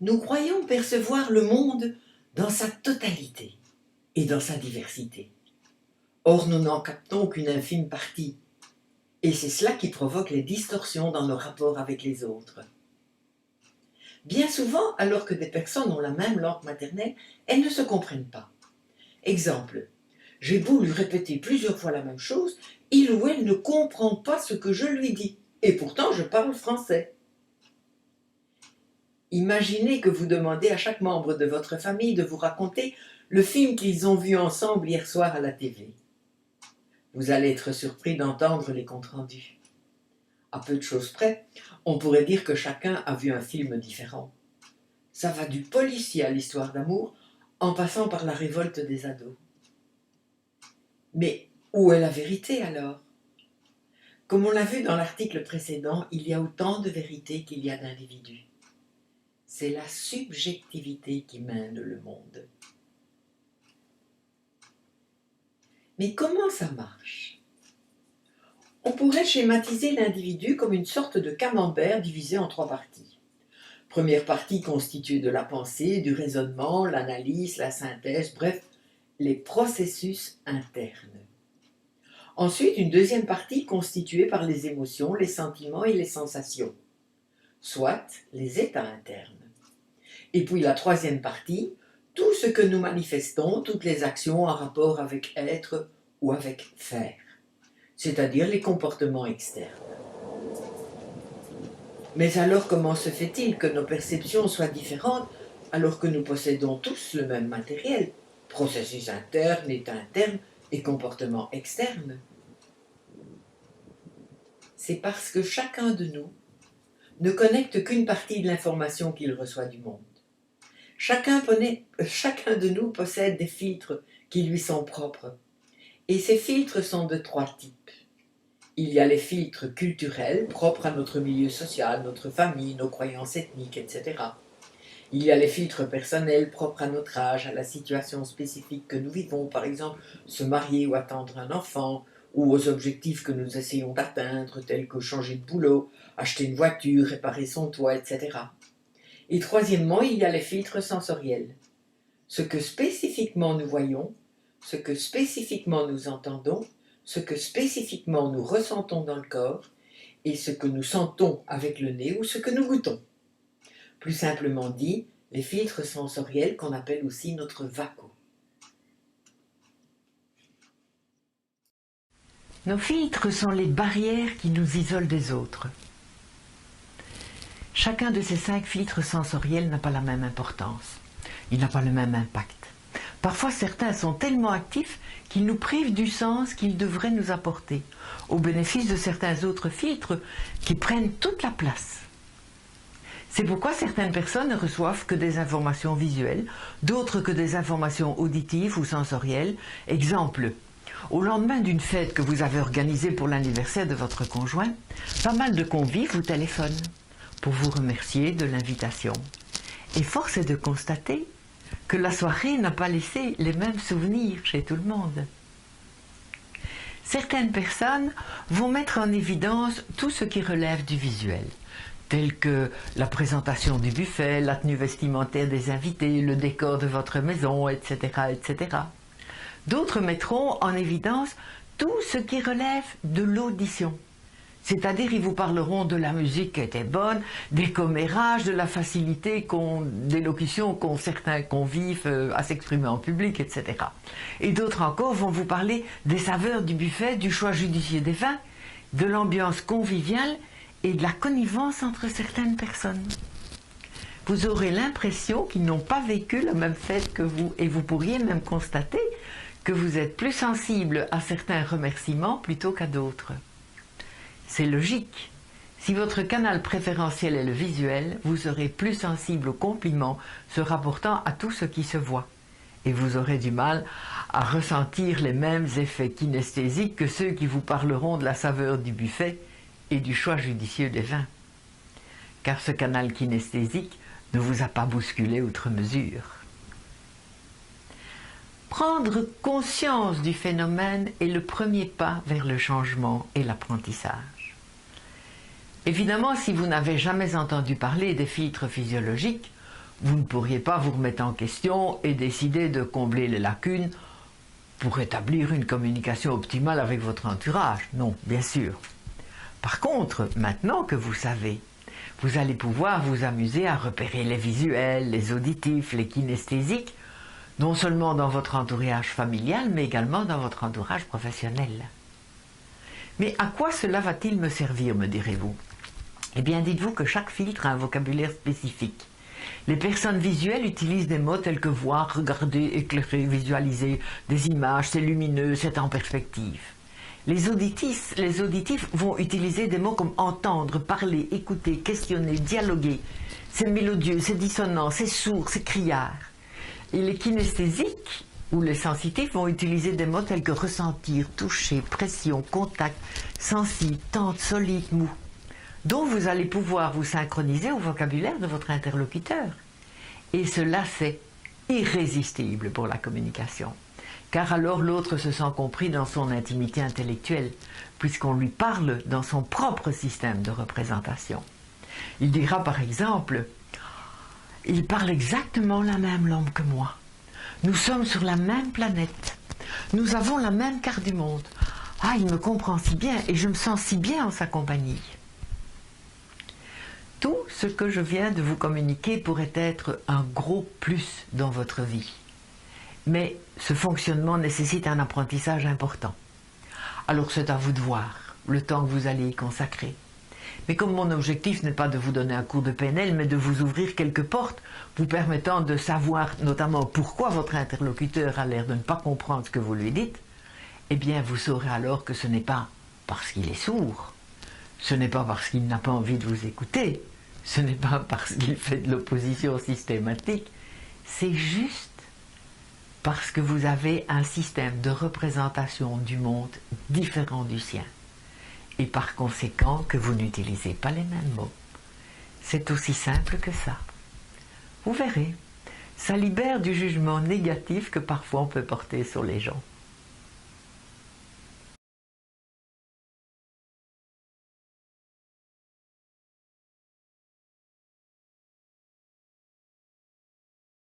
Nous croyons percevoir le monde dans sa totalité et dans sa diversité. Or, nous n'en captons qu'une infime partie. Et c'est cela qui provoque les distorsions dans nos rapports avec les autres. Bien souvent, alors que des personnes ont la même langue maternelle, elles ne se comprennent pas. Exemple, j'ai beau lui répéter plusieurs fois la même chose, il ou elle ne comprend pas ce que je lui dis. Et pourtant, je parle français. Imaginez que vous demandez à chaque membre de votre famille de vous raconter le film qu'ils ont vu ensemble hier soir à la TV. Vous allez être surpris d'entendre les comptes rendus. À peu de choses près, on pourrait dire que chacun a vu un film différent. Ça va du policier à l'histoire d'amour, en passant par la révolte des ados. Mais où est la vérité alors? Comme on l'a vu dans l'article précédent, il y a autant de vérités qu'il y a d'individus. C'est la subjectivité qui mène le monde. Mais comment ça marche? On pourrait schématiser l'individu comme une sorte de camembert divisé en 3 parties. Première partie constituée de la pensée, du raisonnement, l'analyse, la synthèse, bref, les processus internes. Ensuite, une deuxième partie constituée par les émotions, les sentiments et les sensations, soit les états internes. Et puis la troisième partie, tout ce que nous manifestons, toutes les actions en rapport avec être ou avec faire, c'est-à-dire les comportements externes. Mais alors comment se fait-il que nos perceptions soient différentes alors que nous possédons tous le même matériel, processus interne, état interne et comportements externes? C'est parce que chacun de nous ne connecte qu'une partie de l'information qu'il reçoit du monde. Chacun de nous possède des filtres qui lui sont propres. Et ces filtres sont de 3 types. Il y a les filtres culturels, propres à notre milieu social, notre famille, nos croyances ethniques, etc. Il y a les filtres personnels, propres à notre âge, à la situation spécifique que nous vivons, par exemple se marier ou attendre un enfant, ou aux objectifs que nous essayons d'atteindre, tels que changer de boulot, acheter une voiture, réparer son toit, etc. Et troisièmement, il y a les filtres sensoriels. Ce que spécifiquement nous voyons, ce que spécifiquement nous entendons, ce que spécifiquement nous ressentons dans le corps, et ce que nous sentons avec le nez ou ce que nous goûtons. Plus simplement dit, les filtres sensoriels qu'on appelle aussi notre vaco. Nos filtres sont les barrières qui nous isolent des autres. Chacun de ces 5 filtres sensoriels n'a pas la même importance. Il n'a pas le même impact. Parfois, certains sont tellement actifs qu'ils nous privent du sens qu'ils devraient nous apporter, au bénéfice de certains autres filtres qui prennent toute la place. C'est pourquoi certaines personnes ne reçoivent que des informations visuelles, d'autres que des informations auditives ou sensorielles. Exemple, au lendemain d'une fête que vous avez organisée pour l'anniversaire de votre conjoint, pas mal de convives vous téléphonent pour vous remercier de l'invitation. Et force est de constater que la soirée n'a pas laissé les mêmes souvenirs chez tout le monde. Certaines personnes vont mettre en évidence tout ce qui relève du visuel, tel que la présentation du buffet, la tenue vestimentaire des invités, le décor de votre maison, etc., etc. D'autres mettront en évidence tout ce qui relève de l'audition. C'est-à-dire, ils vous parleront de la musique qui était bonne, des commérages, de la facilité d'élocution qu'ont certains convives à s'exprimer en public, etc. Et d'autres encore vont vous parler des saveurs du buffet, du choix judicieux des vins, de l'ambiance conviviale et de la connivence entre certaines personnes. Vous aurez l'impression qu'ils n'ont pas vécu la même fête que vous, et vous pourriez même constater que vous êtes plus sensible à certains remerciements plutôt qu'à d'autres. C'est logique. Si votre canal préférentiel est le visuel, vous serez plus sensible aux compliments se rapportant à tout ce qui se voit. Et vous aurez du mal à ressentir les mêmes effets kinesthésiques que ceux qui vous parleront de la saveur du buffet et du choix judicieux des vins. Car ce canal kinesthésique ne vous a pas bousculé outre mesure. Prendre conscience du phénomène est le premier pas vers le changement et l'apprentissage. Évidemment, si vous n'avez jamais entendu parler des filtres physiologiques, vous ne pourriez pas vous remettre en question et décider de combler les lacunes pour établir une communication optimale avec votre entourage. Non, bien sûr. Par contre, maintenant que vous savez, vous allez pouvoir vous amuser à repérer les visuels, les auditifs, les kinesthésiques, non seulement dans votre entourage familial, mais également dans votre entourage professionnel. Mais à quoi cela va-t-il me servir, me direz-vous? Eh bien, dites-vous que chaque filtre a un vocabulaire spécifique. Les personnes visuelles utilisent des mots tels que voir, regarder, éclairer, visualiser, des images, c'est lumineux, c'est en perspective. Les auditifs vont utiliser des mots comme entendre, parler, écouter, questionner, dialoguer. C'est mélodieux, c'est dissonant, c'est sourd, c'est criard. Et les kinesthésiques ou les sensitifs vont utiliser des mots tels que ressentir, toucher, pression, contact, sensible, tendre, solide, mou. Donc vous allez pouvoir vous synchroniser au vocabulaire de votre interlocuteur. Et cela, c'est irrésistible pour la communication. Car alors l'autre se sent compris dans son intimité intellectuelle, puisqu'on lui parle dans son propre système de représentation. Il dira par exemple, « Il parle exactement la même langue que moi. Nous sommes sur la même planète. Nous avons la même carte du monde. Ah, il me comprend si bien et je me sens si bien en sa compagnie. » Tout ce que je viens de vous communiquer pourrait être un gros plus dans votre vie. Mais ce fonctionnement nécessite un apprentissage important. Alors c'est à vous de voir le temps que vous allez y consacrer. Mais comme mon objectif n'est pas de vous donner un cours de PNL, mais de vous ouvrir quelques portes, vous permettant de savoir notamment pourquoi votre interlocuteur a l'air de ne pas comprendre ce que vous lui dites, eh bien vous saurez alors que ce n'est pas parce qu'il est sourd, ce n'est pas parce qu'il n'a pas envie de vous écouter, ce n'est pas parce qu'il fait de l'opposition systématique, c'est juste parce que vous avez un système de représentation du monde différent du sien. Et par conséquent que vous n'utilisez pas les mêmes mots. C'est aussi simple que ça. Vous verrez, ça libère du jugement négatif que parfois on peut porter sur les gens.